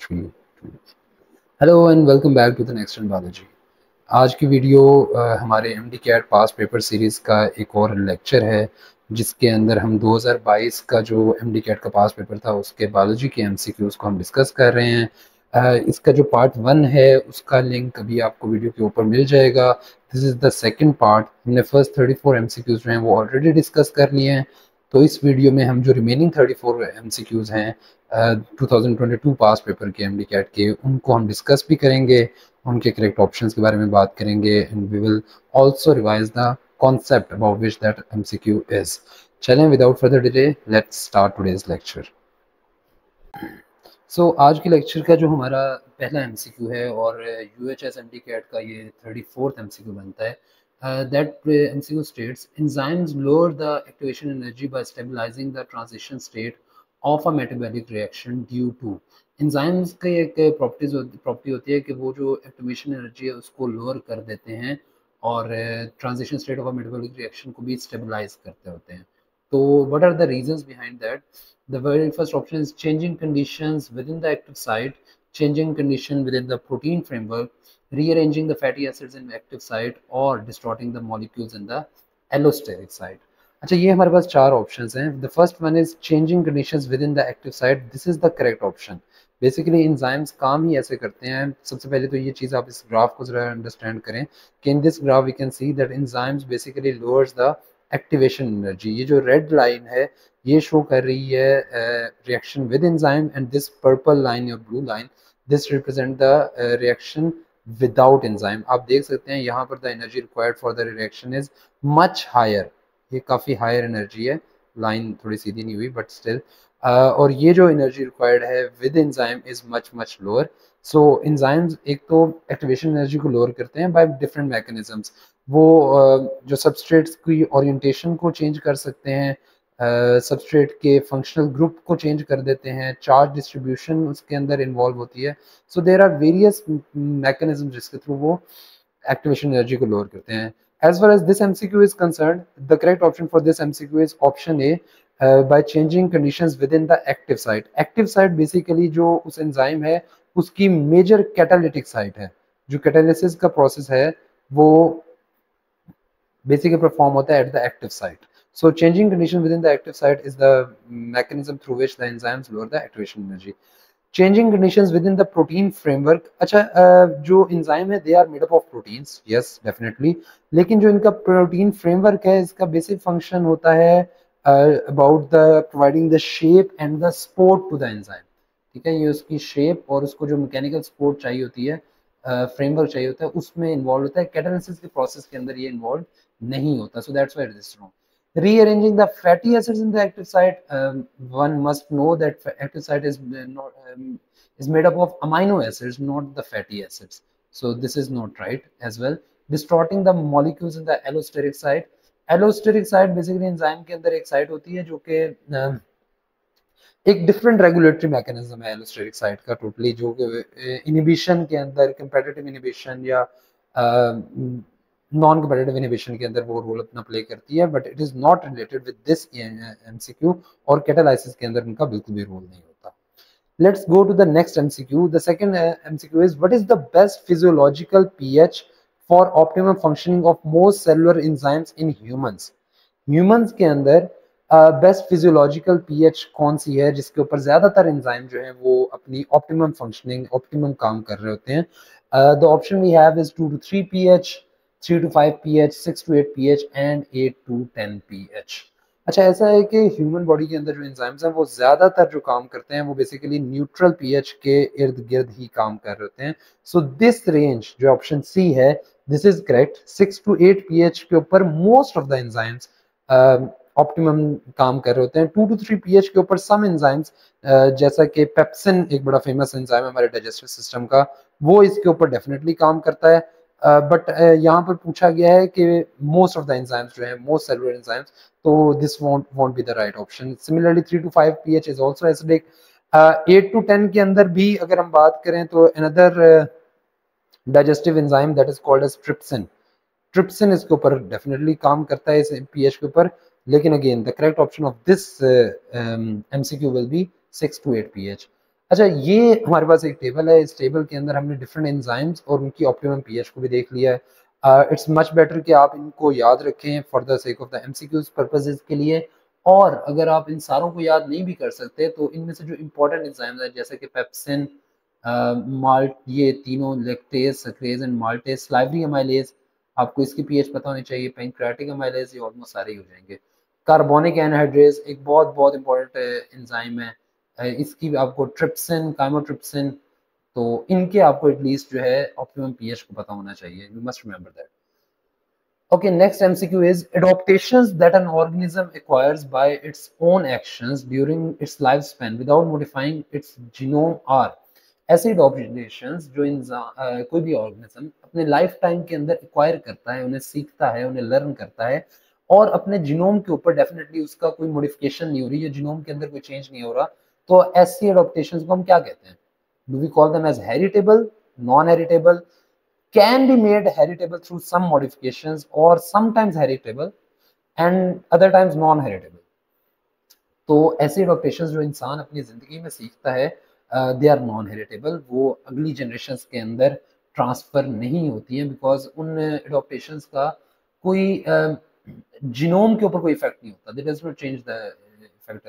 3 2 hello and welcome back to the next in biology. आज की video हमारे MDCAT past paper series का एक और लेक्चर है, जिसके अंदर हम 2022 का जो एमडी कैट का पास पेपर था उसके बायोलॉजी के एमसीक्यूज़ को हम डिस्कस कर रहे हैं। इसका जो पार्ट 1 है उसका लिंक अभी आपको वीडियो के ऊपर मिल जाएगा। This is the second part. हमने फर्स्ट 34 एमसीक्यूज़ जो हैं वो ऑलरेडी डिस्कस कर लिए हैं। तो इस वीडियो में हम जो रिमेनिंग 34 एमसीक्यूज़ हैं 2022 पास पेपर के एमडी कैट के, उनको हम डिस्कस भी करेंगे, उनके करेक्ट ऑप्शंस के बारे में बात करेंगे and we will also revise the concept about which that MCQ is. चलें without further delay let's start today's lecture. आज के लेक्चर का जो हमारा पहला एमसीक्यू है और यूएचएस एमडी कैट का ये 34th एमसीक्यू बनता है। that MCQ states enzymes lower the activation energy by stabilizing the transition state of a metabolic reaction due to enzymes की एक प्रॉपर्टी होती है कि वो जो एक्टिवेशन एनर्जी है उसको लोअर कर देते हैं और transition state of a metabolic reaction को भी स्टेबलाइज करते होते हैं। तो what are the reasons behind that? The very first option is changing conditions within the active site, changing condition within the protein framework, rearranging the fatty acids in the active site or distorting the molecules in the allosteric site। अच्छा, ये हमारे पास चार options हैं। The first one is changing conditions within the active site. This is the correct option. Basically enzymes काम ही ऐसे करते हैं। सबसे पहले तो ये चीज़ आप इस ग्राफ को जरा अंडरस्टैंड करें कि in this graph we can see that enzymes basically lowers the activation energy. ये जो रेड लाइन है ये शो कर रही है reaction with enzyme and this purple line या blue line this represent the reaction without enzyme. आप देख सकते हैं यहाँ पर the energy required for the reaction is much higher. ये काफ़ी हायर एनर्जी है। लाइन थोड़ी सीधी नहीं हुई बट स्टिल। और ये जो एनर्जी रिक्वायर्ड है with enzyme is much much lower. So enzymes एक तो एक्टिवेशन एनर्जी को लोअर करते हैं बाय डिफरेंट मैकेनिज्म्स। वो जो सबस्ट्रेट्स की ओरिएंटेशन को चेंज कर सकते हैं, सबस्ट्रेट के फंक्शनल ग्रुप को चेंज कर देते हैं, चार्ज डिस्ट्रीब्यूशन उसके अंदर इन्वॉल्व होती है। So there are various mechanism जिसके थ्रू वो एक्टिवेशन एनर्जी को लोअर करते हैं। As far as this MCQ is concerned, the correct option for this MCQ is option A, by changing conditions within the active site। Active site basically जो उस enzyme है उसकी major catalytic site है। जो catalysis का process है वो basically perform होता है at the active site. So changing condition within the active site is the mechanism through which the enzymes lower the activation energy। Changing conditions within the protein framework। अच्छा, जो enzyme है they are made up of proteins, yes definitely। लेकिन जो इनका protein framework है इसका basic function होता है about the providing the shape and the support to the enzyme। ठीक है, ये उसकी shape और उसको जो mechanical support चाहिए होती है, framework चाहिए होता है, उसमें involved होता है। कैटालिसिस के process के अंदर ये involved नहीं होता। So that's why it is wrong। Rearranging the fatty acids in the active site, one must know that active site is not is made up of amino acids, not the fatty acids। So this is not right as well। Distorting the molecules in the allosteric site। Allosteric site basically enzyme के अंदर एक site होती है जो कि एक different regulatory mechanism है allosteric site का टोटली, जो इनिबिशन के अंदर कंपेटिटिव इनिबिशन या नॉन कंपेटिटिव इनिबिशन के अंदर वो रोल अपना प्ले करती है, but it is not related with this MCQ और कैटालाइसिस के अंदर इनका बिल्कुल भी रोल नहीं होता। Let's go to the next MCQ। The second MCQ is what is the best physiological pH for optimum functioning of most cellular enzymes in humans। Humans के अंदर बेस्ट फिजियोलॉजिकल पीएच कौन सी है जिसके ऊपर ज्यादातर एंजाइम जो है वो अपनी ऑप्टिमम फंक्शनिंग ऑप्टिमम काम कर रहे होते हैं? The option we have is 2 to 3 pH, 3 to 5 pH, 6 to 8 pH and 8 to 10 pH। अच्छा, ऐसा है कि ह्यूमन बॉडी के अंदर जो एंजाइम्स हैं वो ज्यादातर जो काम करते हैं वो बेसिकली न्यूट्रल पीएच के इर्द गिर्द ही काम कर रहे होते हैं। सो दिस रेंज जो ऑप्शन सी है this is correct. 6 to 8 pH के ऊपर most of the enzymes optimum काम कर रहे होते हैं। 2 to 3 pH के ऊपर सम एंजाइम्स जैसा कि पेप्सिन एक बड़ा फेमस एंजाइम है हमारे डाइजेस्टिव सिस्टम का, वो इसके ऊपर डेफिनेटली काम करता है। बट यहाँ पर पूछा गया है कि मोस्ट ऑफ द एंजाइम्स जो है मोस्ट सेलुलर एंजाइम्स, तो this won't be the right option. Similarly 3 to 5 pH is also acidic. 8 to 10 के अंदर भी अगर हम बात करें तो another digestive enzyme that is called as trypsin. Trypsin इसके ऊपर डेफिनेटली काम करता है इस पीएच के ऊपर, लेकिन again the correct option of this MCQ will be 6 to 8 pH। अच्छा, ये हमारे पास एक टेबल है, इस टेबल के अंदर हमने डिफरेंट एंजाइम्स और उनकी ऑप्टिमम पीएच को भी देख लिया है। इट्स मच बेटर कि आप इनको याद रखें for the sake of the MCQs purposes के लिए। और अगर आप इन सारों को याद नहीं भी कर सकते तो इनमें से जो इंपॉर्टेंट एंजाइम्स हैं जैसे कि पेप्सिन, माल्ट, ये तीनों lactase, sucrase and maltase, salivary amylase, आपको इसकी पीएच पता होनी चाहिए, पैंक्रियाटिक अमाइलेज, ये ऑलमोस्ट सारे ही हो जाएंगे। कार्बोनिक एनहाइड्रेज एक बहुत बहुत इंपॉर्टेंट एंजाइम है, इसकी आपको ट्रिप्सिन, काइमोट्रिप्सिन, तो इनके आपको एटलीस्ट जो है ऑप्टिमम पीएच को पता होना चाहिए, you must remember that. Okay, next MCQ is adaptations that an organism acquires by its own actions during its lifespan without modifying its genome are ऐसे adaptations जो कोई भी ऑर्गेनिज्म अपने लाइफ टाइम के अंदर एक्वायर करता है, उन्हें सीखता है, उन्हें लर्न करता है और अपने जीनोम के ऊपर डेफिनेटली उसका कोई मॉडिफिकेशन नहीं हो रही या जीनोम के अंदर कोई चेंज नहीं हो रहा, तो ऐसी एडॉप्टेशंस को हम क्या कहते हैं? Do we call them as heritable, non heritable, can be made heritable through some modifications or sometimes heritable and other times non heritable। तो ऐसी एडॉप्टेशंस जो इंसान अपनी जिंदगी में सीखता है दे आर नॉन हेरिटेबल, वो अगली जनरेशन के अंदर ट्रांसफर नहीं होती हैं बिकॉज उन एडॉप्टेशंस का कोई जीनोम के ऊपर कोई इफेक्ट नहीं होता, that does not change the effect,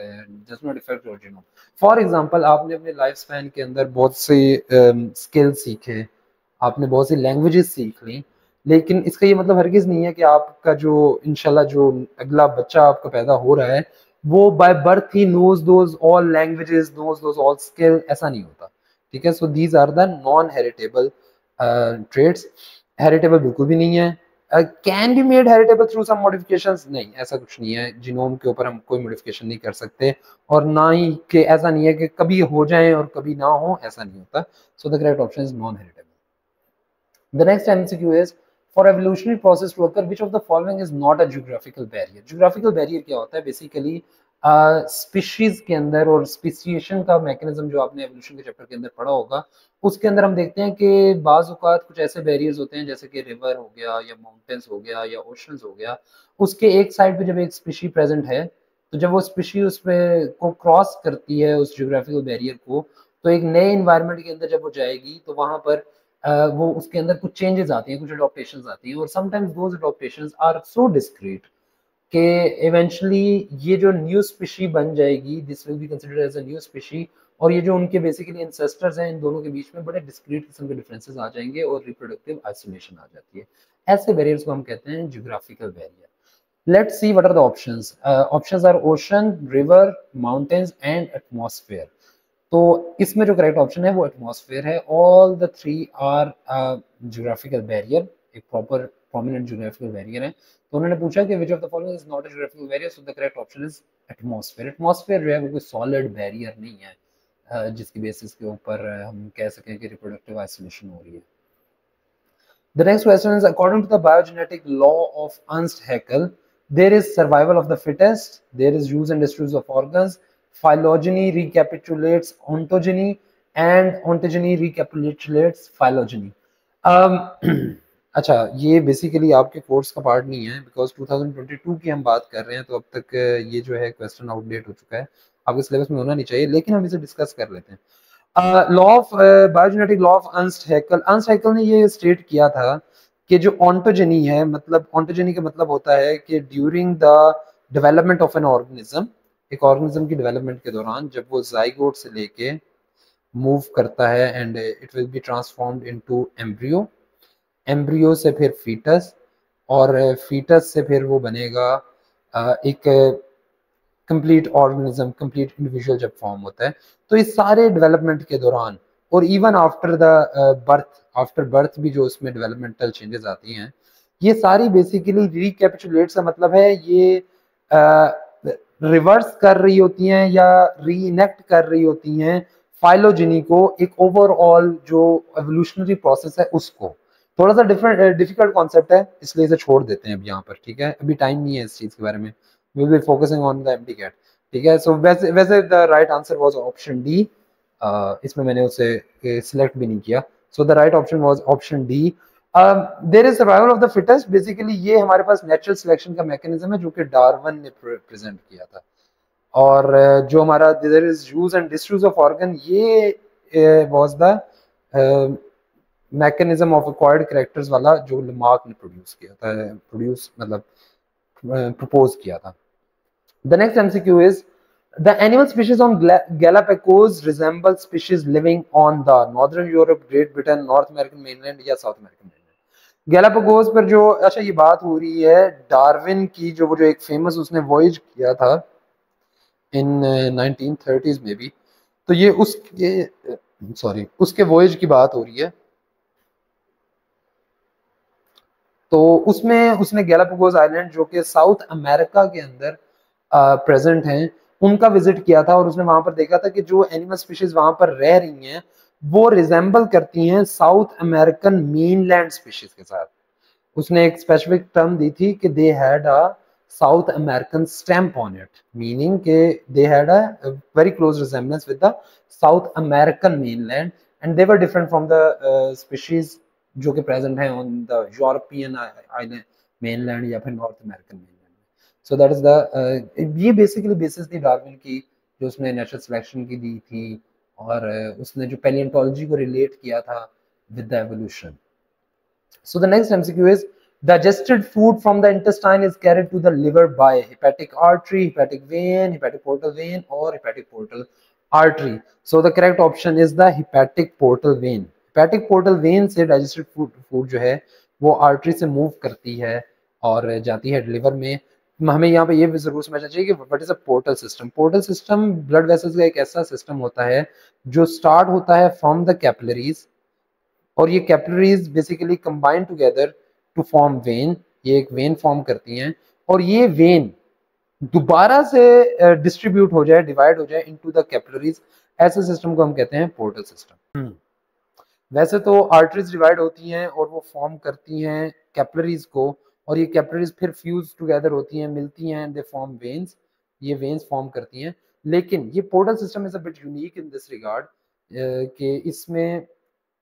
does not effect your genome. For example, आपने अपने लाइफ स्पैन के अंदर बहुत से स्किल सीखे, आपने बहुत सी लैंग्वेजेस सीख ली, लेकिन इसका ये मतलब हरगिज नहीं है कि आपका जो इंशाल्लाह जो अगला बच्चा आपका पैदा हो रहा है वो बाय बर्थ ही knows those all languages, knows those all skill, ऐसा नहीं होता। ठीक है, so these are the non heritable traits. Heritable बिल्कुल भी नहीं है। Can be made heritable through some modifications, नहीं, ऐसा कुछ नहीं है, जीनोम के ऊपर हम कोई मॉडिफिकेशन नहीं कर सकते और ना ही कि ऐसा नहीं है कि कभी हो जाए और कभी ना हो, ऐसा नहीं होता। सो the correct option is non heritable. The next MCQ is for evolutionary process to occur, which of the following is not a geographical barrier? Geographical barrier क्या होता है? Basically स्पीशीज के अंदर और स्पीसिएशन का मैकेनिज्म जो आपने एवोल्यूशन के चैप्टर के अंदर पढ़ा होगा, उसके अंदर हम देखते हैं कि बाज औकात कुछ ऐसे बैरियर्स होते हैं जैसे कि रिवर हो गया या माउंटेन्स हो गया या ओशंस हो गया, उसके एक साइड पे जब एक स्पीशी प्रेजेंट है तो जब वो स्पीशी उस पे को क्रॉस करती है उस जियोग्राफिकल बैरियर को, तो एक नए इन्वायरमेंट के अंदर जब वो जाएगी तो वहां पर वो उसके अंदर कुछ चेंजेस आती हैं, कुछ अडॉप्टेशंस आती हैं और sometimes those adaptations are so discrete कि इवेंचुअली ये जो न्यू स्पीशी बन जाएगी, this will be considered as a new species, और ये जो उनके बेसिकली इंसेस्टर्स हैं इन दोनों के बीच में बड़े डिस्क्रीट किस्म के डिफरेंसेस आ जाएंगे और रिप्रोडक्टिव आइसोलेशन आ जाती है। ऐसे बैरियर्स को हम कहते हैं geographical barrier. Let's see what are the options. Options are ocean, river, mountains and atmosphere. तो इसमें जो करेक्ट ऑप्शन है वो एटमॉस्फेयर है। All the three are geographical barrier, एक प्रॉपर प्रोमिनेंट जियोग्राफिकल बैरियर है। तो उन्होंने पूछा कि which of the following is not a geographical barrier, so the correct option is atmosphere. Atmosphere जो है वो कोई सॉलिड बैरियर नहीं है जिसकी बेसिस के ऊपर हम कह सकें कि रिप्रोडक्टिव आइसोलेशन हो रही है। The next question is, according to the biogenetic law of Ernst Haeckel, there is survival of the fittest, there is use and disuse of organs, phylogeny recapitulates ontogeny, and ontogeny recapitulates phylogeny. अच्छा, ये basically आपके course का part नहीं है because 2022 की हम बात कर रहे हैं, तो अब तक ये जो है क्वेश्चन आउटडेट हो चुका है, आपके सिलेबस में होना नहीं चाहिए, लेकिन हम इसे डिस्कस कर लेते हैं। Law of biogenetic law of Ernst Hückel, Ernst Hückel ने ये स्टेट किया था कि जो ऑन्टोजेनी है, मतलब ऑन्टोजेनी का मतलब होता है कि during the development of an organism, एक ऑर्गेनिज्म की डेवलपमेंट के दौरान जब वो जाइगोट से लेके मूव करता है and it will be transformed into embryo, embryo से फिर फीटस, और फीटस से फिर वो बनेगा एक कंप्लीट ऑर्गेनिज्म, कंप्लीट इंडिविजुअल जब फॉर्म होता है। तो इस सारे डेवलपमेंट के दौरान और even after the birth, after birth भी जो उसमें डेवलपमेंटल चेंजेस आती हैं, ये सारी बेसिकली रिकैपिचुलेट का मतलब है ये रिवर्स कर रही होती हैं या रीइनेक्ट कर रही होती हैं फाइलोजेनी को, एक ओवरऑल जो एवोल्यूशनरी प्रोसेस है उसको। थोड़ा सा डिफिकल्ट कॉन्सेप्ट है, इसलिए इसे छोड़ देते हैं अब यहाँ पर। ठीक है, अभी टाइम नहीं है इस चीज के बारे में, we will be focusing on the empty cat। ठीक है, सो वैसे the right answer was option D, इसमें मैंने उसे सिलेक्ट भी नहीं किया, so the right option was option D. There is survival of the fittest, basically ये हमारे पास नेचुरल सिलेक्शन का मैकेनिज्म है जो कि डार्विन ने प्रेजेंट किया था। और जो हमारा there is use and disuse of organ, ये was the mechanism of acquired characters वाला जो लामार्क ने प्रोड्यूस किया था, प्रोड्यूस मतलब प्रपोज किया था। The next MCQ is the animal species on Galapagos resemble species living on the Northern Europe, Great Britain, North American mainland या South American mainland। Galapagos पर जो अच्छा ये बात हो रही है डार्विन की, जो वो जो एक फेमस उसने वॉयज किया था इन 1930s में भी, तो ये उसके सॉरी उसके वॉयज की बात हो रही है। तो उसमें उसने गैलापागोस आइलैंड जो कि साउथ अमेरिका के अंदर प्रेजेंट हैं उनका विजिट किया था, और उसने वहां पर देखा था कि जो एनिमल स्पीशीज वहां पर रह रही हैं वो रिजेंबल करती हैं साउथ अमेरिकन मेनलैंड स्पीशीज के साथ। उसने एक स्पेसिफिक टर्म दी थी कि they had a South American stamp on it, meaning के they had a very close resemblance with the South American mainland and they were different from the species जो कि प्रेजेंट है on the European island mainland या फिर North American mainland. So that is the ये basically basis थी Darwin की, जो उसने नेचुरल सिलेक्शन की दी थी, और उसने जो पैलियोंटोलॉजी को रिलेट किया था with the evolution. So the next MCQ is digested food from the intestine is carried to the liver by hepatic artery, hepatic vein, hepatic portal vein, or hepatic portal artery. So the correct option is the hepatic portal vein. Hepatic portal vein से digested food जो है वो artery से move करती है और जाती है liver में। हमें यहाँ पे ये भी जरूर समझना चाहिए कि what is a portal system. Portal system blood vessels का एक ऐसा सिस्टम होता है जो स्टार्ट होता है फ्रॉम द कैपिलरीज, और ये capillaries basically combine together to form vein, ये एक वेन फॉर्म करती हैं, और ये वेन दोबारा से डिस्ट्रीब्यूट हो जाए, डिवाइड हो जाए इनटू द कैपिलरीज, ऐसे सिस्टम को हम कहते हैं पोर्टल सिस्टम। वैसे तो आर्टरीज डिवाइड होती हैं और वो फॉर्म करती हैं कैपिलरीज को, और ये कैपिलरीज फिर फ्यूज टुगेदर होती हैं, मिलती हैं, दे फॉर्म वेन्स, ये वेन्स फॉर्म करती हैं। लेकिन ये portal system is a bit unique in this regard कि इसमें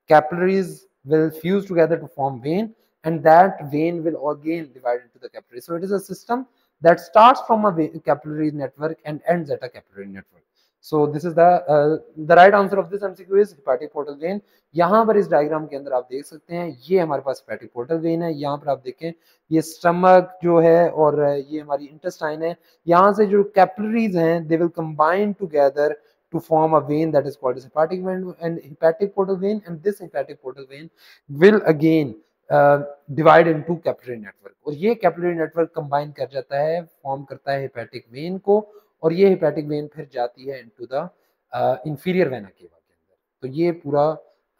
capillaries will fuse together to form vein, and that vein will again divide into the capillary. So it is a system that starts from a capillary network and ends at a capillary network. So this is the right answer of this MCQ is hepatic portal vein। यहाँ पर इस diagram के अंदर आप देख सकते हैं ये हमारे पास hepatic portal vein है। यहाँ पर आप देखें ये स्टमक जो है और ये हमारी इंटेस्टाइन है, यहाँ से जो कैपिलरीज हैं they will combine together to form a vein that is called as hepatic vein and hepatic portal vein, and this hepatic portal vein will again divide into capillary network, और ये capillary network combine कर जाता है, form करता है hepatic vein को, और ये hepatic vein फिर जाती है into the inferior vena cava के अंदर। तो ये पूरा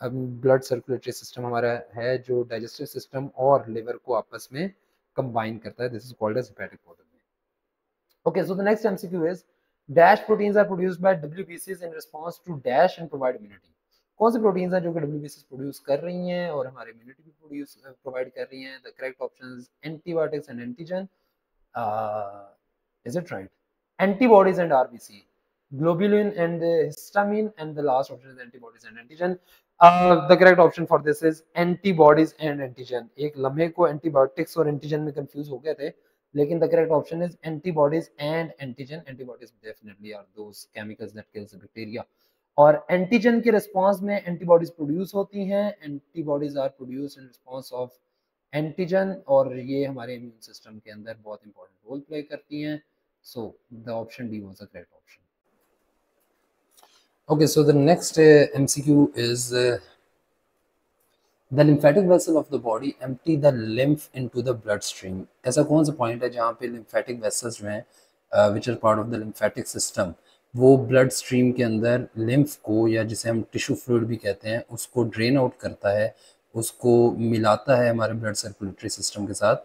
ब्लड सर्कुलेटरी सिस्टम हमारा है जो डाइजेस्टिव सिस्टम और लिवर को आपस में कंबाइन करता है। This is called as hepatic portal vein. Okay, so the next MCQ is dash proteins are produced by डब्ल्यूबीसीज in response to dash and provide immunity. कौन सी प्रोटीन्स हैं जो कि डब्ल्यूबीसीज प्रोड्यूस कर रही हैं और हमारे इम्यूनिटी भी प्रोवाइड कर रही हैं? The correct option is antibiotics and antigen. Is it right? Antibodies and RBC, globulin and histamine, and the last option is antibodies and antigen. The correct option for this is antibodies and antigen। एक लम्हे को antibiotics और antigen में confuse हो गए थे, लेकिन the correct option is antibodies and antigen। Antibodies definitely are those chemicals that kills the bacteria, और एंटीजन के रिस्पांस में एंटीबॉडीज प्रोड्यूस होती हैं। Antibodies are produce in response of antigen, और ये हमारे इम्यून सिस्टम के अंदर बहुत इंपॉर्टेंट रोल प्ले करती हैं। So the option D was the correct option. Okay, so the next MCQ is the lymphatic vessel of the body empty the lymph into the bloodstream। ऐसा कौन सा point है जहाँ पे lymphatic vessels जो हैं which are part of the lymphatic system वो blood stream के अंदर लिम्फ को, या जिसे हम टिश्यू फ्लूइड भी कहते हैं, उसको ड्रेन आउट करता है, उसको मिलाता है हमारे ब्लड सर्कुलेटरी सिस्टम के साथ।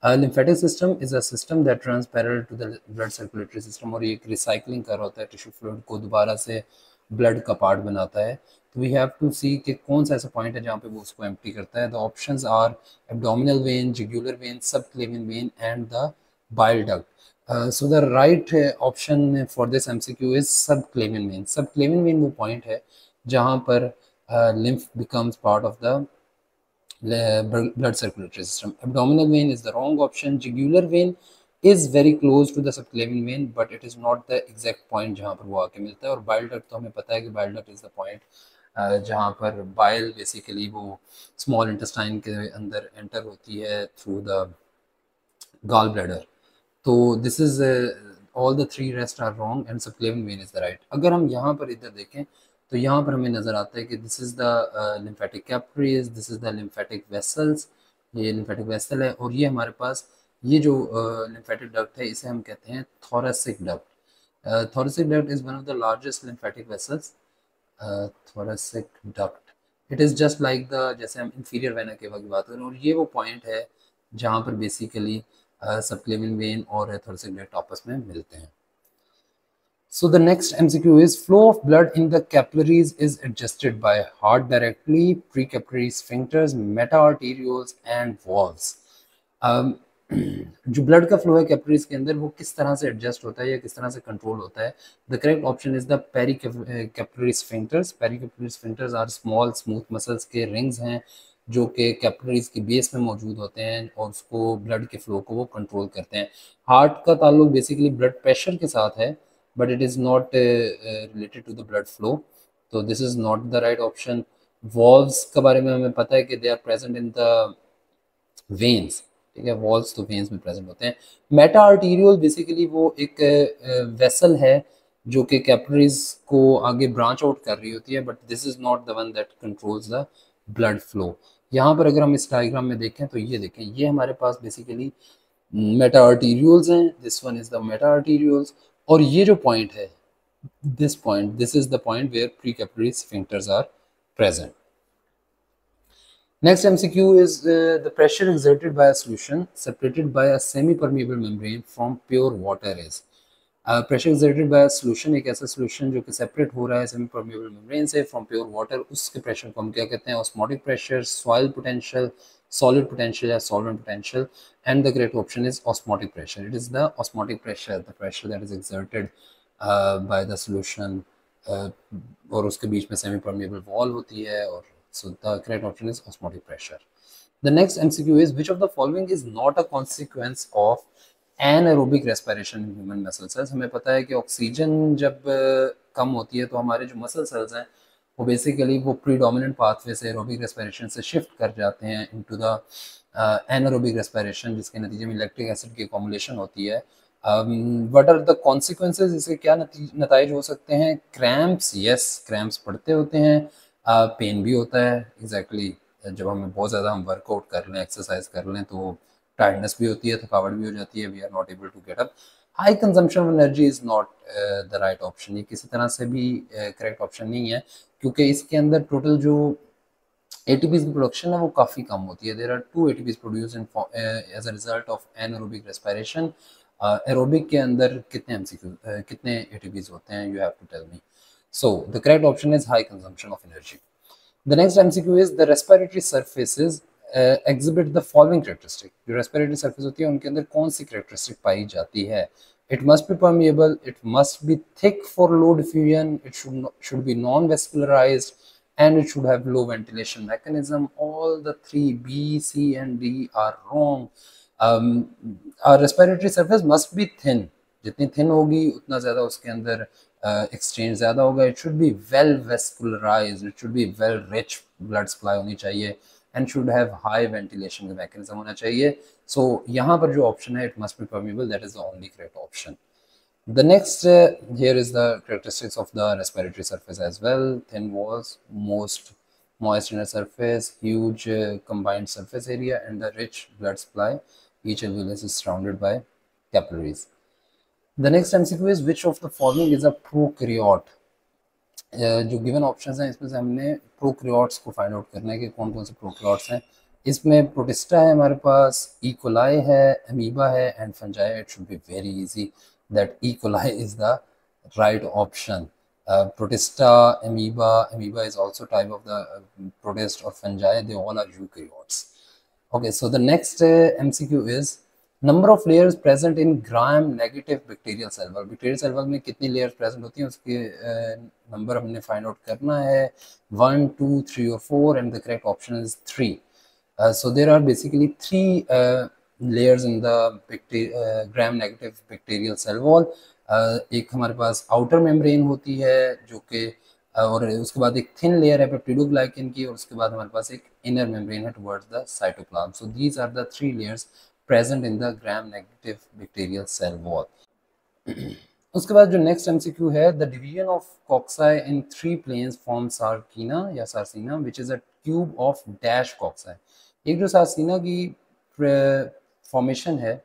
Lymphatic system is a system that runs parallel to the blood circulatory system, और ये एक रिसाइकलिंग कर रहा होता है टिश्यू फ्लूइड को, दोबारा से ब्लड का पार्ट बनाता है। तो वी हैव टू सी कि कौन सा ऐसा पॉइंट है जहाँ पे वो उसको एम्प्टी करता है। The options are abdominal vein, jugular vein, subclavian vein and the bile duct. So the right option for this MCQ is subclavian vein। Subclavian vein वो point है जहाँ पर lymph becomes part of the blood circulatory system। Abdominal vein is the wrong option। Jugular vein is very close to the subclavian vein, but it is not the exact point जहाँ पर वो आके मिलता है। और बाइल डक्ट तो हमें पता है कि bile duct is the point जहाँ पर बाइल बेसिकली वो स्मॉल इंटेस्टाइन के अंदर एंटर होती है थ्रू द गॉल ब्लैडर। तो this is all the three rest are wrong and subclavian vein is the right. अगर हम यहाँ पर इधर देखें तो यहाँ पर हमें नज़र आता है कि this is the lymphatic capillaries, this is the lymphatic vessels, ये लिम्फेटिक वेसल है। और ये हमारे पास ये जो लिम्फेटिक डक्ट है इसे हम कहते हैं thoracic duct. Thoracic duct is one of the largest lymphatic vessels. Thoracic duct it is just like the, जैसे हम इंफीरियर वेना केवा की बात करें, और ये वो पॉइंट है जहाँ पर बेसिकली सबक्लेवियन वेन और थोरेसिक डक्ट आपस में मिलते हैं। So the next MCQ is flow of blood in the capillaries is adjusted by heart directly, precapillary sphincters, meta-arterioles and valves. जो ब्लड का फ्लो है कैपिलरीज के अंदर वो किस तरह से एडजस्ट होता है या किस तरह से कंट्रोल होता है? The correct option is the pericapillary sphincters. Pericapillary sphincters are small smooth muscles के रिंग्स हैं जो कि कैपिलरीज के बेस में मौजूद होते हैं और उसको ब्लड के फ्लो को वो कंट्रोल करते हैं। हार्ट का ताल्लुक बेसिकली ब्लड प्रेशर के साथ है, but it is not related to the blood flow, so this is not the right option. Valves का बारे में हमें पता है कि they are present in the veins, ठीक है, वॉल्स तो वेन्स में प्रेजेंट होते हैं। मेटा आर्टीरियोल बेसिकली वो एक वेसल है जो कि कैपिलरीज को आगे ब्रांच आउट कर रही होती है, but this is not the one that controls the blood flow. यहाँ पर अगर हम इस डायग्राम में देखें तो ये देखें, ये हमारे पास बेसिकली मेटा आर्टीरियोल्स हैं, this one is the Meta arterioles, और ये जो पॉइंट है this is the point where precapillary sphincters are present. Next MCQ is the pressure exerted by a solution separated by a semi-permeable membrane from pure water is. Pressure exerted by solution, एक ऐसा solution जो कि separate हो रहा है semi permeable membrane से from pure water, उसके pressure को हम क्या कहते हैं? Osmotic pressure, soil potential, solid potential या solvent potential, and the correct option is osmotic pressure. It is the osmotic pressure, the pressure that is exerted by the solution, और उसके बीच में सेमी परमेबल वॉल होती है, और so the correct option is osmotic pressure. The next MCQ is which of the following is not a consequence of anaerobic respiration in human muscle cells? हमें पता है कि ऑक्सीजन जब कम होती है तो हमारे जो मसल सेल्स हैं वो बेसिकली वो प्रीडोमिनेंट पाथवे से एरोबिक रेस्पिरेशन से शिफ्ट कर जाते हैं इनटू द एनारोबिक रेस्पिरेशन, जिसके नतीजे में लैक्टिक एसिड की अकोमुलेशन होती है। What are the consequences? इसके क्या नतीजे हो सकते हैं? क्रैम्प्स, यस, क्रैम्प्स पड़ते होते हैं, पेन भी होता है, एग्जैक्टली जब हमें बहुत ज़्यादा हम वर्कआउट कर लें, एक्सरसाइज कर लें तो टायर्डनेस भी होती है, थकावट भी हो जाती है, we are not able to get up. High consumption of energy is not the right option, ये किसी तरह से भी करेक्ट ऑप्शन नहीं है, क्योंकि इसके अंदर टोटल जो ATPs की प्रोडक्शन है वो काफ़ी कम होती है। There are 2 ATPs produce in as a result of anaerobic respiration. Aerobic के अंदर कितने MCQ कितने ATPs होते हैं? You have to tell me. So the correct option is high consumption of energy. The next MCQ is the respiratory surfaces exhibit the following characteristic. जो respiratory surface होती है उनके अंदर कौन सी characteristic पाई जाती है? It must be permeable, it must be thick for low diffusion, it should be non-vascularized, and it should have low ventilation mechanism. All the three B, C, and D are wrong. Our respiratory surface must be thin. जितनी thin होगी उतना ज़्यादा उसके अंदर exchange ज़्यादा होगा। It should be well vascularise, it should be well rich blood supply होनी चाहिए, and should have high ventilation का मैकेनिज्म होना चाहिए। सो यहाँ पर जो ऑप्शन है it must be permeable, that is the only correct option. The next here is the characteristics of the respiratory surface as well. Thin walls, most moist inner surface, huge combined surface area, and the rich blood supply. Each alveolus is surrounded by capillaries. The next MCQ is which of the following is a prokaryote? जो given options हैं इसमें से हमने prokaryotes को find out करना है कि कौन कौन से प्रोकैरियोट्स हैं। इसमें प्रोटिस्टा है हमारे पास, इकोलाई है, अमीबा है, and fungi. It should be very easy that E coli is the right option. Protista, amoeba is also type of the protist or fungi. They all are eukaryotes. Okay, so the next MCQ is number of layers present in Gram negative bacterial cell wall. Bacterial cell wall में कितनी layers present होती हैं उसके number हमने find out करना है, 1, 2, 3 और 4, and the correct option is 3. So there are basically 3 layers in the gram negative bacterial cell wall. एक हमारे पास आउटर मेम्ब्रेन होती है जो कि और उसके बाद एक थिन लेयर है पेप्टिडोग्लाइकन की, और उसके बाद हमारे पास एक इनर मेम्ब्रेन है towards the cytoplasm. So these are the three layers present in the gram negative bacterial cell wall. उसके बाद जो नेक्स्ट एमसीक्यू है, the division of cocci in three planes form sarcina या sarcina which is a tube of dash cocci. एक जो सार्सिना की formation है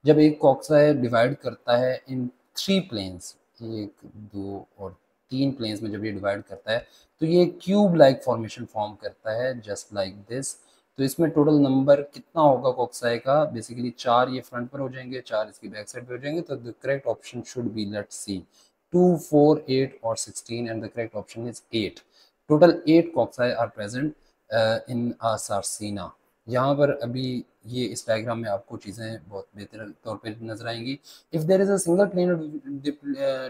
जब एक कॉक्साई डिवाइड करता है इन थ्री प्लेन्स, एक दो और तीन प्लेन्स में जब ये डिवाइड करता है तो ये क्यूब लाइक फॉर्मेशन फॉर्म करता है जस्ट लाइक दिस। तो इसमें टोटल नंबर कितना होगा कॉक्साई का, बेसिकली चार ये फ्रंट पर हो जाएंगे, चार इसकी बैक साइड पे हो जाएंगे। तो the correct option should be, let's see, 2, 4, 8 और 16 and the correct option is 8। Total 8 cocci are present in a sarcina. यहाँ पर अभी ये इस डायग्राम में आपको चीज़ें बहुत बेहतर तौर पे नजर आएंगी। If there is a single plane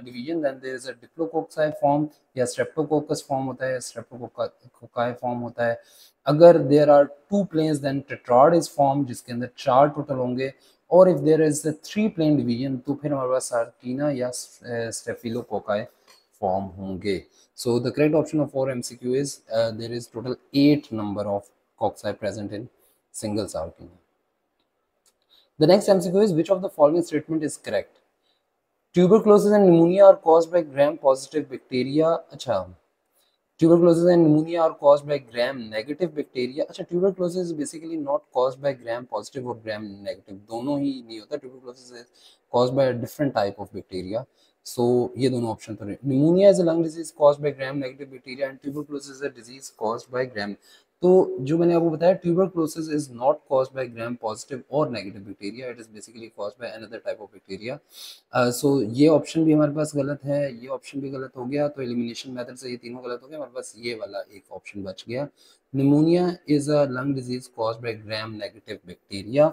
division then there is a diplococci form या स्ट्रेप्टोकोकस फॉर्म होता है, स्ट्रेप्टोकोकाई फॉर्म होता है। अगर there are two planes then tetrad is form जिसके अंदर चार टोटल होंगे, और if there is three plane division तो फिर हमारे पास सार्कीना या स्टेफिलोकोकाई फॉर्म होंगे। So the correct option of 4 MCQ is there is total 8 number of cocci present in single sarcoma. The next MCQ is which of the following statement is correct? Tuberculosis and pneumonia are caused by gram-positive bacteria. अच्छा, tuberculosis and pneumonia are caused by gram-negative bacteria. अच्छा, tuberculosis is basically not caused by gram-positive or gram-negative, दोनों ही नहीं होता. Tuberculosis is caused by a different type of bacteria. So ये दोनों option तो pneumonia is a lung disease caused by gram-negative bacteria and tuberculosis is a disease caused by gram. तो जो मैंने आपको बताया, tuberculosis is not caused by gram-positive or negative bacteria. It is basically caused by another type of bacteria. सो ये option भी हमारे पास गलत है, ये ऑप्शन भी गलत हो गया, तो एलिमिनेशन मेथड से ये तीनों गलत हो गए, हमारे पास ये वाला एक ऑप्शन बच गया। Pneumonia is a lung disease caused by gram negative bacteria.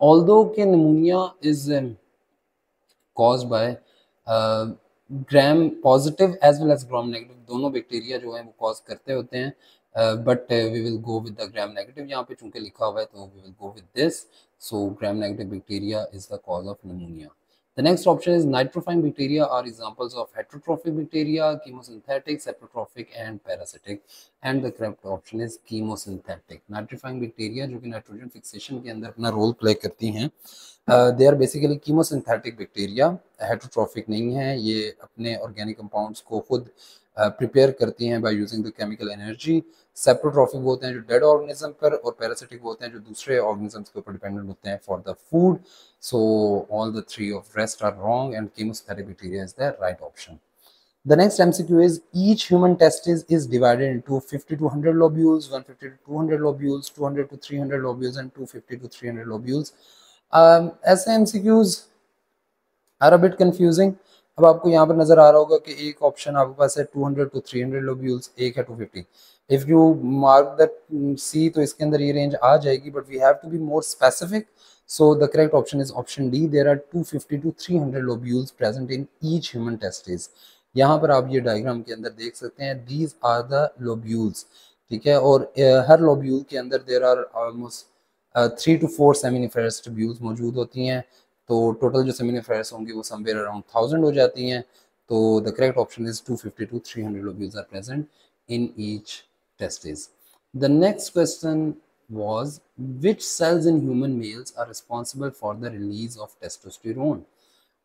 Although के pneumonia is caused by gram positive as well as gram negative, दोनों बैक्टीरिया जो है वो कॉज करते होते हैं, but we will go with the gram negative यहाँ पे चूंकि लिखा हुआ है, तो we will go with this. So gram-negative bacteria is the cause of pneumonia. The next option is nitrophile bacteria are examples of heterotrophic bacteria, chemosynthetic, saprotrophic and parasitic. And the correct option is chemosynthetic. Nitrophile bacteria जो कि nitrogen fixation के अंदर अपना role play करती हैं, they are basically chemosynthetic bacteria, heterotrophic नहीं है। ये अपने ऑर्गेनिक कंपाउंड्स को खुद प्रिपेयर करती हैं by using the chemical energy. Saprotrophic होते हैं जो डेड ऑर्गेनिज्म पर, और पैरासिटिक होते हैं जो दूसरे ऑर्गेनिजम्स के ऊपर डिपेंडेंट होते हैं for the food. So all the three of rest are wrong and chemosynthetic bacteria is the right option. The next MCQ is each human testis is divided into 50 to 100 lobules, 150 to 200 lobules, 200 to 300 lobules and 250 to 300 lobules. ऐसे MCQs are a bit confusing. अब आपको यहाँ पर नजर आ रहा होगा कि एक ऑप्शन आपके पास है 200 to 300 लोब्यूल्स, एक है 250। If you mark the C तो इसके अंदर ये रेंज आ जाएगी, but we have to be more specific. So the correct option is option D, there are 250 to 300 lobules present in each human testis. यहाँ पर आप ये डायग्राम के अंदर देख सकते हैं, दीज आर द लोब्यूल्स, ठीक है। और हर लोब्यूल के अंदर there are almost 3 to 4 seminiferous tubules मौजूद होती हैं। तो टोटल जो सेमिनिफेरस होंगी वो समवेयर अराउंड 1000 हो जाती हैं। तो the correct option is 250 to 300 lobules are present in each testis. The next question was which cells in human males are responsible for the release of testosterone.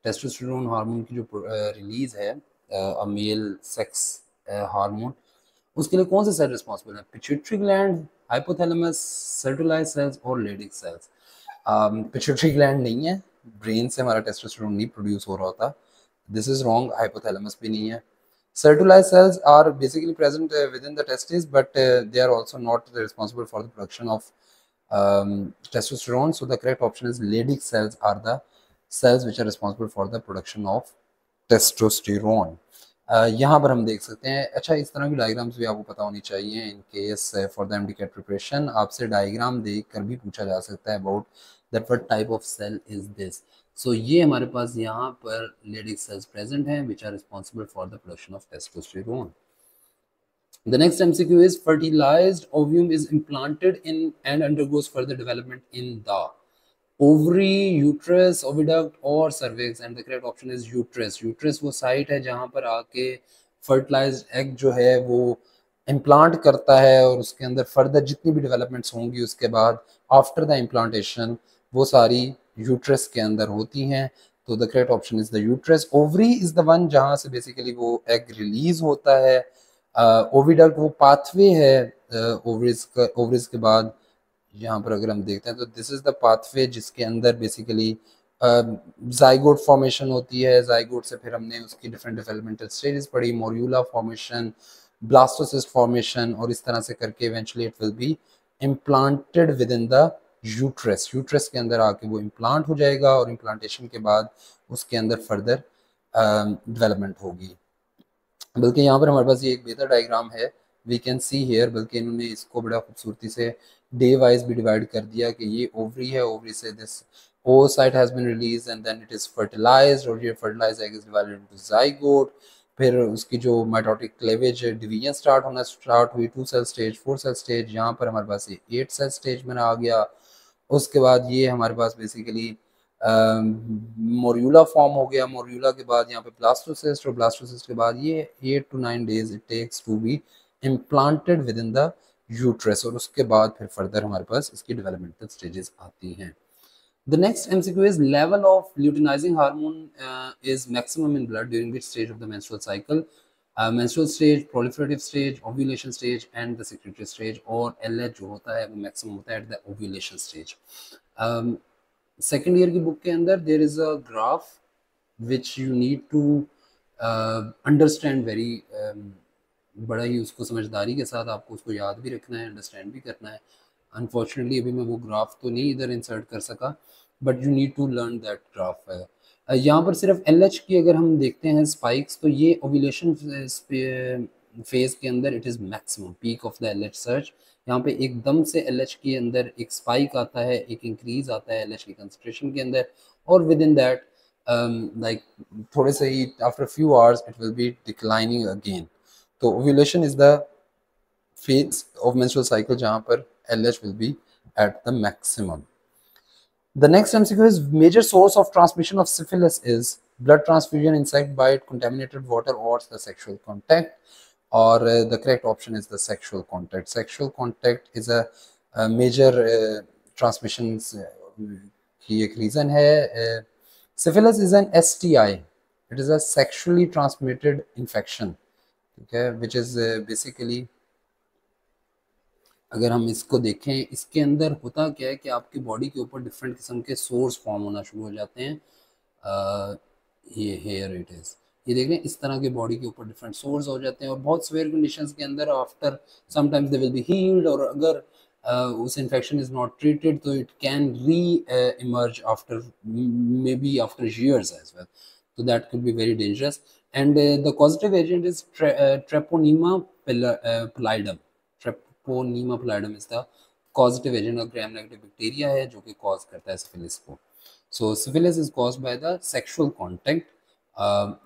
Testosterone hormone की जो release है, male sex hormone, उसके लिए कौन से cell responsible है? Pituitary gland, hypothalamus, सर्टोलाइज sales और Leydig cells. Pituitary gland नहीं है, ब्रेन से हमारा टेस्टोस्टेरोन नहीं प्रोड्यूस हो रहा होता, दिस इज रॉन्ग। हाइपोथैलेमस भी नहीं है। Sertoli cells are basically present within the testis, but they are also not responsible for the production of testosterone. So the correct option is Leydig cells are the cells which are responsible for the production of testosterone. यहाँ पर हम देख सकते हैं। अच्छा, इस तरह की डायग्राम्स भी आपको पता होनी चाहिए इन केस फॉर द एमडीकेट प्रिपरेशन। आपसे डायग्राम देख कर भी पूछा जा सकता है about that what type of cell is this. So ये हमारे पास यहाँ पर Leydig cells प्रेजेंट हैं which are responsible for the production of testosterone. The next MCQ is fertilized ovum is implanted in and undergoes further development in the. Ovary, uterus, oviduct और cervix, and the correct option is uterus. Uterus वो site है जहाँ पर आके fertilised egg जो है वो implant करता है, और उसके अंदर फर्दर जितनी भी डेवलपमेंट्स होंगी उसके बाद आफ्टर द इम्प्लांटेशन वो सारी यूट्रस के अंदर होती हैं। तो the correct option is the uterus. Ovary is the one जहाँ से बेसिकली वो एग रिलीज होता है। ओविडक्ट वो पाथवे है ओवरीज के बाद। यहाँ पर अगर हम देखते हैं तो दिस इज द पाथवे जिसके अंदर बेसिकली जाइगोट फॉर्मेशन होती है। जाइगोट से फिर हमने उसकी डिफरेंट डेवलपमेंटल स्टेजेस पढ़ी, मोर्यूला फॉर्मेशन, ब्लास्टोसिस्ट फॉर्मेशन, और इस तरह से करके eventually it will B implanted within the uterus. Uterus के अंदर आके वो इम्प्लांट हो जाएगा, और इम्प्लांटेशन के बाद उसके अंदर फर्दर डेवलपमेंट होगी। बल्कि यहाँ पर हमारे पास ये एक बेहतर डायग्राम है, वी कैन सी हेयर, बल्कि इन्होंने इसको बड़ा खूबसूरती से डे वाइज भी डिवाइड कर दिया कि ये ओवरी है, ओवरी से this oocyte has been released and then it is fertilized, और ये fertilized egg is divided into zygote। फिर उसकी जो माइटोटिक क्लेवेज डिवीजन स्टार्ट हुई 2 सेल स्टेज, 4 सेल स्टेज, यहाँ पर हमारे पास ये 8 सेल स्टेज में आ गया। उसके बाद ये हमारे पास बेसिकली मोर्यूला फॉर्म हो गया। मोर्यूला के बाद यहाँ पे ब्लास्टोसिस्ट, और ब्लास्टोसिस्ट के बाद ये 8 to 9 days it takes to be implanted within the uterus, और उसके बाद फिर फर्दर हमारे पास इसकी डेवलपमेंटल स्टेजेस आती हैं। The next MCQ is level of luteinizing hormone is maximum in blood during which stage of the menstrual cycle? Menstrual stage, proliferative stage, ovulation stage, and the secretory stage, और LH जो होता है वो maximum होता है at the ovulation stage. Second year की book के अंदर there is a graph which you need to understand very बड़ा ही उसको समझदारी के साथ आपको उसको याद भी रखना है, अंडरस्टैंड भी करना है। अनफॉर्चुनेटली अभी मैं वो ग्राफ तो नहीं इधर इंसर्ट कर सका, but you need to learn that graph है। यहाँ पर सिर्फ LH की अगर हम देखते हैं स्पाइक्स, तो ये ओव्यूलेशन फेज के अंदर it is maximum peak of the LH search. यहाँ पे एकदम से LH के अंदर एक स्पाइक आता है, एक इंक्रीज आता है LH की कंसंट्रेशन के अंदर, और विद इन दैट लाइक थोड़े से ही after few hours it will be declining again. तो ovulation is the phase of menstrual cycle जहाँ पर LH will be at the maximum. The next MCQ is major source of transmission of syphilis is blood transfusion, insect bite, contaminated water, or the sexual contact. Or the correct option is the sexual contact. Sexual contact is a major transmissions की एक reason है। Syphilis is an STI. It is a sexually transmitted infection, okay, which is basically अगर हम इसको देखें, इसके अंदर होता क्या है कि आपकी बॉडी के ऊपर डिफरेंट किस्म के सोर्स फॉर्म होना शुरू हो जाते हैं। ये हेयर इट इज़, ये देख रहे हैं, इस तरह के बॉडी के ऊपर डिफरेंट सोर्स हो जाते हैं, और बहुत सीवियर कंडीशंस के अंदर after sometimes they will be healed, और अगर उस इन्फेक्शन इज नॉट ट्रीटेड तो it can re emerge after maybe after years as well, तो that could be very dangerous. And the causative agent is Treponema pallidum. Treponema pallidum is the causative agent, और gram negative bacteria है जो कि cause करता है syphilis को। So syphilis is caused by the sexual contact,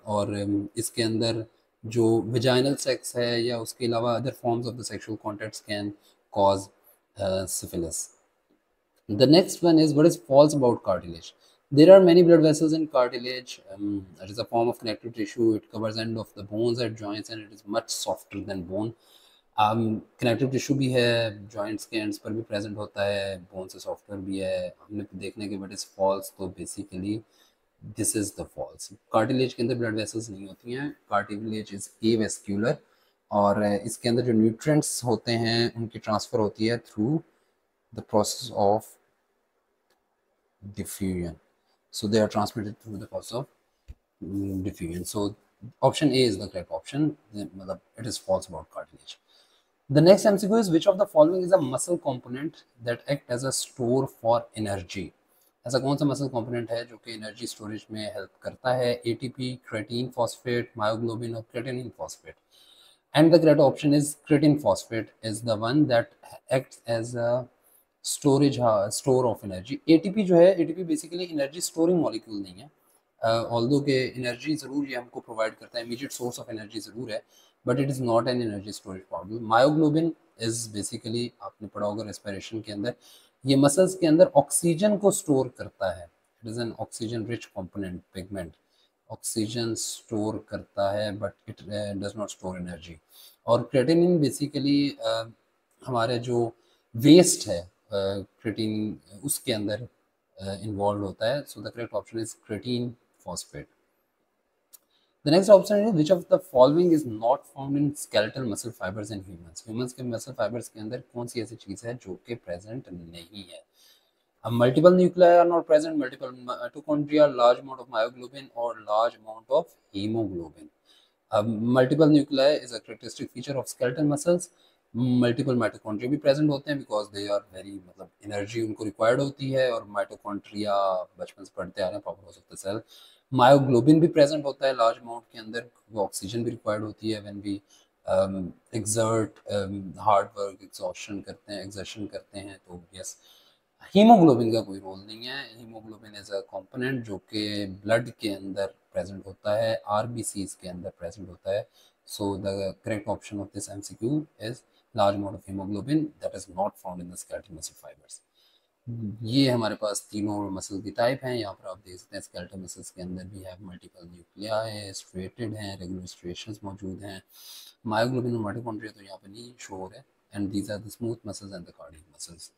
और इसके अंदर जो विजाइनल सेक्स है या उसके अलावा other forms of the sexual contacts can cause syphilis. The next one is what is false about cartilage. There are many blood vessels in cartilage. It is a form of connective tissue. It covers end of the bones at joints and it is much softer than bone. Connective tissue भी है, joints के ends पर भी present होता है, bone से software भी है, हमने देखने के बट इज फॉल्स, तो basically this is the false. Cartilage के अंदर ब्लड वेसल्स नहीं होती हैं, कार्टिलेज इज एवेस्क्यूलर, और इसके अंदर जो न्यूट्रिएंट्स होते हैं उनकी ट्रांसफ़र होती है through the process of diffusion. So they are transmitted through the process of diffusion. So option A is the correct option. It is false about cartilage. The next MCQ is which of the following is a muscle component that act as a store for energy? ऐसा कौन सा muscle component है जो कि energy storage में help करता है? ATP, creatine phosphate, myoglobin और creatinine phosphate. And the correct option is creatine phosphate is the one that acts as a storage, हाँ, स्टोर ऑफ एनर्जी। एटीपी जो है, ATP basically energy storing molecule नहीं है, although के energy ज़रूर ये हमको प्रोवाइड करता है, इमीडिएट सोर्स ऑफ एनर्जी ज़रूर है, but it is not an energy storage molecule. Myoglobin is basically, आपने पढ़ा होगा रेस्पिरेशन के अंदर, ये मसल्स के अंदर ऑक्सीजन को स्टोर करता है, it is an oxygen rich component pigment, oxygen store करता है but it does not store energy. और क्रेटिनिन बेसिकली हमारे जो वेस्ट है क्रेटिन उसके अंदर इन्वॉल्व होता है। सो the correct option is creatine phosphate. The next option is which of the following is not found in skeletal muscle fibers in humans? Humans के muscle fibers के अंदर कौन सी ऐसी चीज है जो कि present नहीं है? Multiple nuclei are not present, multiple mitochondria, large amount of myoglobin or large amount of hemoglobin. Multiple nuclei is a characteristic feature of skeletal muscles. Multiple mitochondria भी प्रेजेंट होते हैं बिकॉज दे आर वेरी मतलब energy उनको required होती है, और mitochondria बचपन से पढ़ते आ रहे हैं power house of the cell. Myoglobin भी प्रेजेंट होता है लार्ज अमाउंट के अंदर, वो ऑक्सीजन भी रिक्वायर्ड होती है when we exert hard work exhaustion करते हैं, एक्सर्शन करते हैं तो यस। हीमोग्लोबिन का कोई रोल नहीं है, हीमोग्लोबिन इज अ कंपोनेंट जो कि ब्लड के अंदर प्रेजेंट होता है, आरबीसीज के अंदर प्रेजेंट होता है। सो the correct option of this MCQ is large amount of haemoglobin that is not found in the skeletal muscle fibres. ये हमारे पास तीनों मसल की टाइप हैं। यहाँ पर आप देख सकते हैं स्केलेटल मसल्स के अंदर भी है मल्टीपल न्यूक्लियाई है, स्ट्रेटेड हैं, रेगुलर स्ट्रेशंस मौजूद हैं। मायोग्लोबिन और माइटोकॉन्ड्रिया तो यहाँ पे नहीं शो हो रहे हैं, and these are the smooth muscles and the cardiac muscles.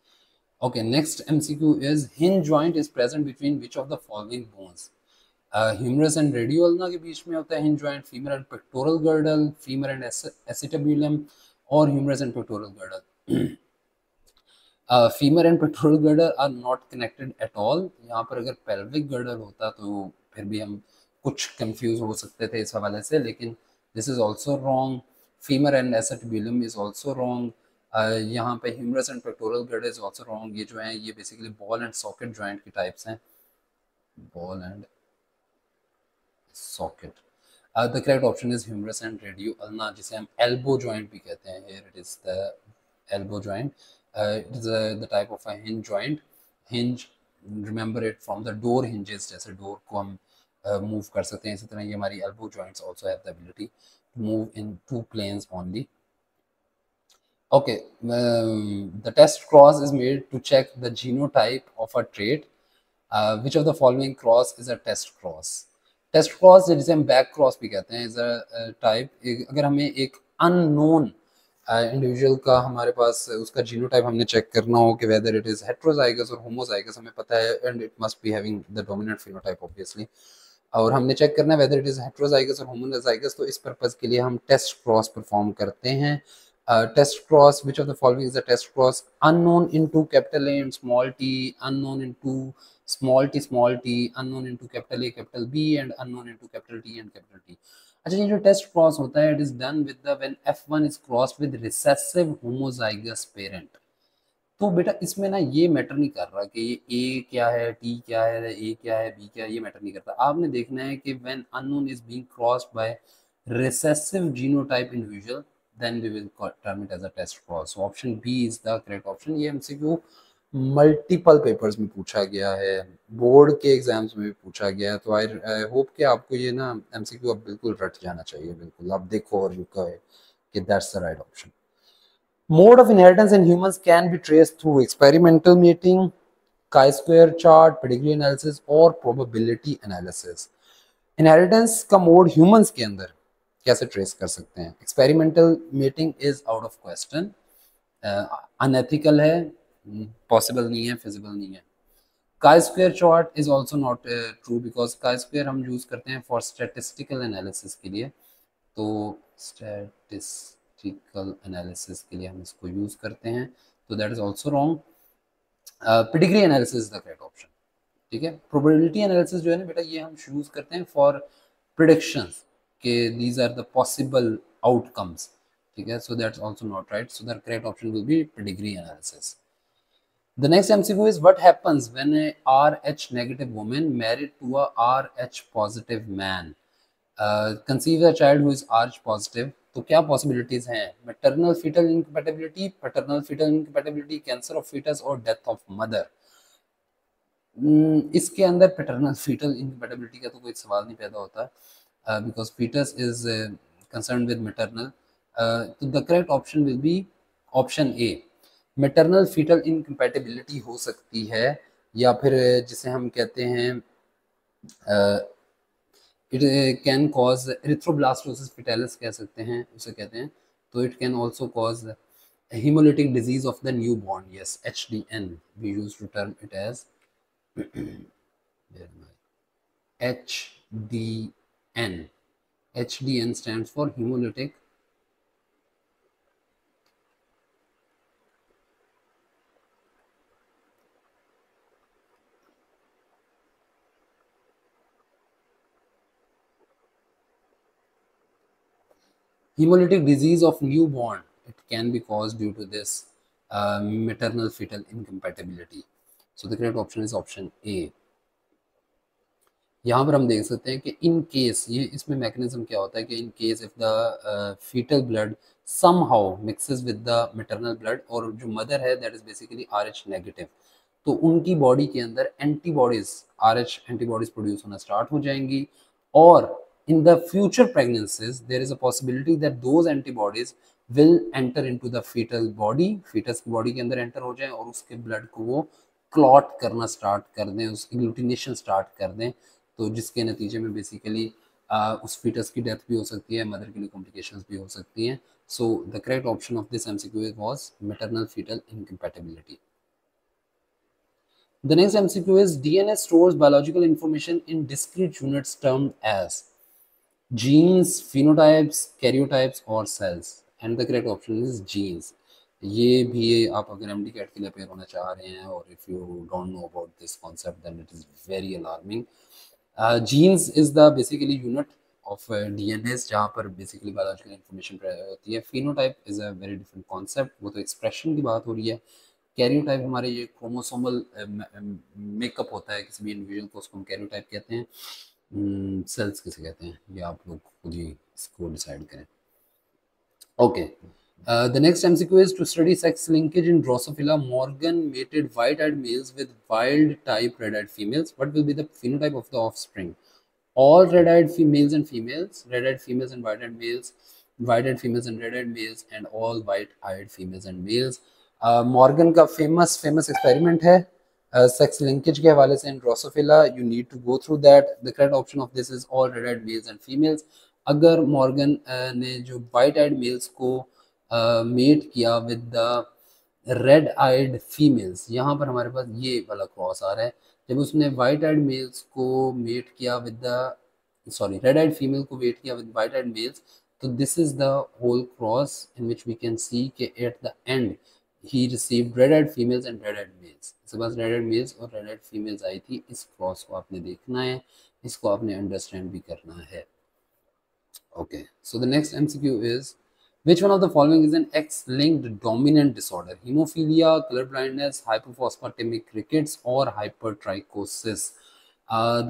Okay, next MCQ is hinge joint is present between which of the following bones? Humerus and radioulna के बीच में होता है hinge joint, femur and pectoral girdle, femur and acetabulum, और humerus and pectoral girdle. Femur and pectoral girdle are not connected at all. यहाँ पर अगर pelvic girdle होता तो फिर भी हम कुछ कंफ्यूज हो सकते थे इस हवाले से, लेकिन this is also wrong. Femur and acetabulum is also wrong. यहाँ पे humerus and pectoral girdle is also wrong. ये जो है ये basically ball and socket joint की टाइप्स हैं, ball and socket. The correct option is humerus and radioulna, जिसे हम एल्बो जॉइंट भी कहते हैं। Here it is the elbow joint, it is the type of a hinge joint. Hinge, remember it from the door hinges, जैसे door को हम move कर सकते हैं, इसी तरह ये हमारी elbow joints also have the ability to move in two planes only. Okay, the test cross is made to check the genotype of a trait. Which of the following cross is a test cross? Test cross जिसे हम back cross भी कहते हैं, is a type. अगर हमें एक unknown individual का हमारे पास उसका जीनोटाइप हमने चेक करना हो कि वेदर इट इज हेट्रोजाइगस और होमोजाइगस, हमें पता है and it must be having the dominant phenotype obviously, और हमने चेक करना है वेदर इट इज हेट्रोजाइगस और होमोजाइगस, तो इस पर्पज के लिए हम टेस्ट क्रॉस परफॉर्म करते हैं। Test cross, which of the following is a test cross? Unknown into capital A and small t, unknown into small t, unknown into capital A, capital B, and unknown into capital T and capital T. अच्छा, ये जो test cross होता है, it is done with the when F1 is crossed with recessive homozygous parent. तो बेटा इसमें ना ये मैटर नहीं कर रहा कि ये ए क्या है, टी क्या है, ए क्या है, बी क्या है, ये मैटर नहीं करता। आपने देखना है कि when unknown is being crossed by recessive genotype individual, then we will term it as a test cross. So option B is the correct option. ये MCQ मल्टीपल पेपर्स में पूछा गया है, बोर्ड के एग्जाम्स में भी पूछा गया है, तो आई होप कि आपको ये ना MCQ अब बिल्कुल रट जाना चाहिए, बिल्कुल आप देखो और यू कहे कि that's the right option. Mode of inheritance in humans can be traced through experimental mating, chi-square chart, pedigree analysis और probability analysis. Inheritance का मोड humans के अंदर कैसे ट्रेस कर सकते हैं? Experimental meeting is out of question, unethical है, possible नहीं है, फिजिबल नहीं है। Chi square chart is also not true because chi square हम यूज करते हैं फॉर स्टैटिस्टिकल एनालिसिस के लिए, तो स्टैटिस्टिकल एनालिसिस के लिए हम इसको यूज करते हैं, तो that is also wrong. Pedigree analysis is the correct option, ठीक है। प्रोबेबिलिटी एनालिसिस जो है ना बेटा, ये हम यूज करते हैं फॉर प्रिडिक्शंस के these are the possible outcomes, ठीक है। So that's also not right, so the correct option will be pedigree analysis. The next MCQ is what happens when a RH negative woman married to a RH positive man conceives a child who is RH positive, तो क्या possibilities हैं? Maternal fetal incompatibility, paternal fetal incompatibility, cancer of fetus और death of mother. इसके अंदर paternal fetal incompatibility का तो कोई सवाल नहीं पैदा होता, because foetus is concern with maternal, तो the correct option will be option A, maternal fetal incompatibility हो सकती है, या फिर जिसे हम कहते हैं it can cause erythroblastosis fetalis कह सकते हैं उसे कहते हैं, तो it can also cause hemolytic disease of the newborn. Yes, HDN. We used to term it as HDN. HDN stands for hemolytic hemolytic disease of newborn. It can be caused due to this maternal fetal incompatibility. So the correct option is option A. यहाँ पर हम देख सकते हैं कि in case, ये इसमें mechanism क्या होता है कि in case if the fetal blood somehow mixes with the maternal blood, और जो मदर है that is basically RH negative, तो उनकी बॉडी के अंदर एंटीबॉडीज, RH एंटीबॉडीज प्रोड्यूस होना स्टार्ट हो जाएंगी, और in the future pregnancies there is a possibility that those antibodies will enter into the fetal body, fetus की बॉडी के अंदर एंटर हो जाए और उसके ब्लड को वो क्लॉट करना स्टार्ट कर दें, उसकी ग्लूटिनेशन स्टार्ट कर दें, तो जिसके नतीजे में बेसिकली उस फीटस की डेथ भी हो सकती है, मदर के लिए कॉम्प्लिकेशंस भी हो सकती हैं. सो the correct option of this MCQ was maternal fetal incompatibility. The next MCQ is DNA stores biological information in discrete units termed as genes, phenotypes, karyotypes or cells, and the correct option is genes. ये भी आप अगर MD cat के लिए appear होना चाह रहे हैं और if you don't know about this concept then it is very alarming. Genes is the basically unit of DNA जहाँ पर बेसिकली बायोलॉजिकल इंफॉर्मेशन होती है. Phenotype is a very different concept, वो तो एक्सप्रेशन की बात हो रही है. कैरियोटाइप हमारे ये क्रोमोसोमल मेकअप होता है किसी भी इंडिविजुअल को, उसको हम कैरियोटाइप कहते हैं. सेल्स किसे कहते हैं ये आप लोग खुद ही इसको डिसाइड करें. Okay, the next MCQ is to study sex linkage in Drosophila. Morgan mated white-eyed males with wild-type red-eyed females. What will be the phenotype of the offspring? All red-eyed females and females, red-eyed females and white-eyed males, white-eyed females and red-eyed males, and all white-eyed females and males. Morgan का famous experiment है sex linkage के हवाले से in Drosophila. You need to go through that. The correct option of this is all red-eyed males and females. अगर Morgan ने जो white eyed males को mate किया with the red eyed females, यहाँ पर हमारे पास ये वाला क्रॉस आ रहा है. जब उसने वाइट आइड मेल्स को मेट किया with the red eyed female को मेट किया विद वाइट आइड मेल्स, तो this is the whole cross in which we can see कि at the end he received red eyed females and red eyed males. इसके पास red eyed males और red eyed females आई थी. इस cross को आपने देखना है, इसको आपने अंडरस्टैंड भी करना है. Okay, so the next MCQ is which one of the following is an X-linked dominant disorder? Hemophilia, color blindness, hypophosphatemic rickets, or hypertrichosis?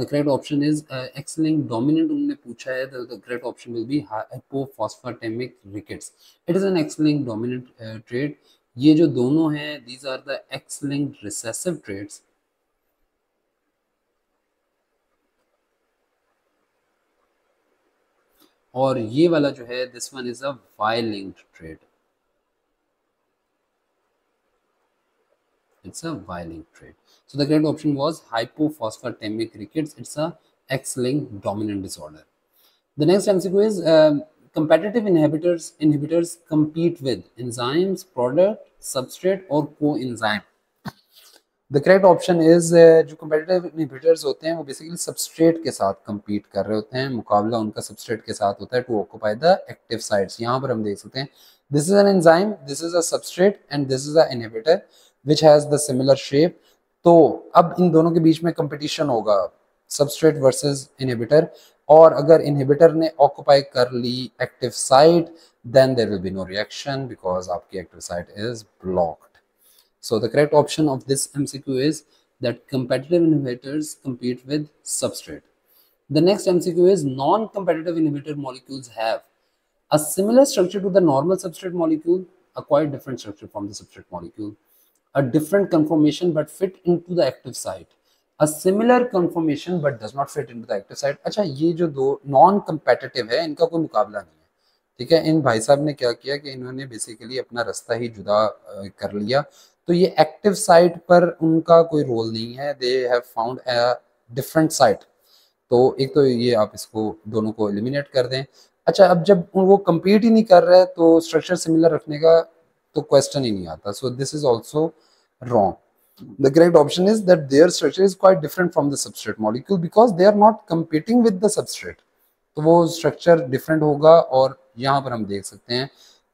The correct option is X-linked dominant. उन्होंने पूछा है, the correct option will be hypophosphatemic rickets. It is an X-linked dominant trait. ये जो दोनों हैं, these are the X-linked recessive traits. और ये वाला जो है this one is a Y-linked trait. It's a Y-linked trait. So the correct option was hypophosphatemic rickets. It's a X-linked dominant disorder. The next MCQ is competitive inhibitors compete with enzymes, product, substrate or coenzyme. The correct option is जो competitive inhibitors होते हैं वो basically substrate के साथ compete कर रहे होते हैं, मुकाबला उनका सबस्ट्रेट के साथ होता है to occupy the active sites. यहाँ पर हम देख सकते हैं this is an enzyme, this is a substrate and this is a inhibitor which has the similar shape. तो अब इन दोनों के बीच में कंपटीशन होगा, सबस्ट्रेट वर्सेस इनहिबिटर, और अगर इनहिबिटर ने ऑक्यूपाई कर ली active site then there will be no reaction because आपकी active site is blocked. So the correct option of this MCQ is that competitive inhibitors compete with substrate. The next MCQ is non-competitive inhibitor molecules have a similar structure to the normal substrate molecule, a quite different structure from the substrate molecule, a different conformation but fit into the active site, a similar conformation but does not fit into the active site. अच्छा, ये जो दो non-competitive है इनका कोई मुकाबला नहीं है, ठीक है, इन भाई साहब ने क्या किया कि इन्होंने बेसिकली अपना रास्ता ही जुदा कर लिया। तो ये एक्टिव साइट पर उनका कोई रोल नहीं है, they have found a different site. तो एक तो ये आप इसको दोनों को एलिमिनेट कर दें। अच्छा, अब जब वो compete ही नहीं कर रहा है तो स्ट्रक्चर सिमिलर रखने का तो क्वेश्चन ही नहीं आता। So this is also wrong. The correct option is that their structure is quite different from the substrate molecule because they are not competing with the substrate. तो वो स्ट्रक्चर डिफरेंट होगा। और यहाँ पर हम देख सकते हैं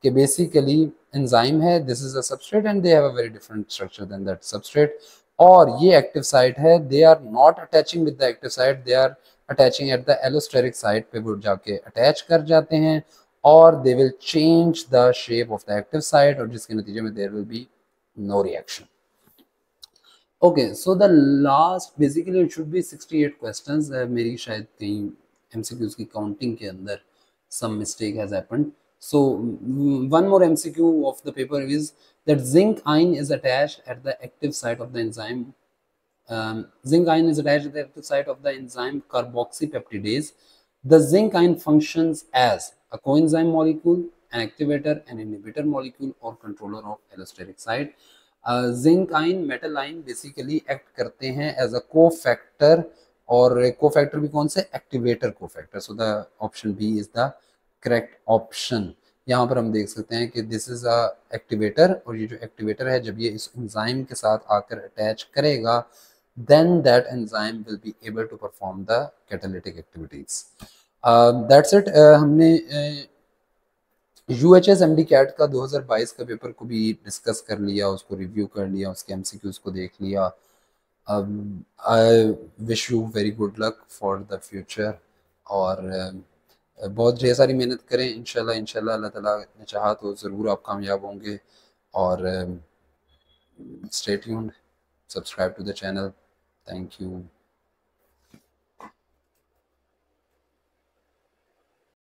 कि बेसिकली एंजाइम है, this is a substrate and they have a very different structure than that substrate. और ये एक्टिव साइट है, they are not attaching with the active site, they are attaching at the allosteric site पे वो जाके attach कर जाते हैं और they will change the shape of the active site, और जिसके नतीजे में there will be no reaction. Okay, so the last basically it should be 68 questions. मेरी शायद कहीं एमसीक्यूज की काउंटिंग के अंदर some mistake has happened. So one more MCQ of the paper is that zinc ion is attached at the active site of the enzyme. Zinc ion is attached at the active site of the enzyme carboxypeptidase. The zinc ion functions as a coenzyme molecule, an activator, an inhibitor molecule, or controller of allosteric site. Zinc ion, metal ion basically act करते हैं as a cofactor, और cofactor भी कौन से, activator cofactor. So the option B is the correct option. यहाँ पर हम देख सकते हैं कि दिस इज अ एक्टिवेटर, और ये जो एक्टिवेटर है जब ये इस एंजाइम के साथ आकर अटैच करेगा then that enzyme will be able to perform the catalytic activities. That's it. हमने यूएचएस एमडी कैट का 2022 का पेपर को भी डिस्कस कर लिया, उसको रिव्यू कर लिया, उसके एमसीक्यूज को देख लिया। I wish you very good luck for the future, और बहुत ढेर सारी मेहनत करें। इंशाल्लाह इंशाल्लाह अल्लाह ताला ने चाहा तो ज़रूर आप कामयाब होंगे। और stay tuned, subscribe to the channel. Thank you.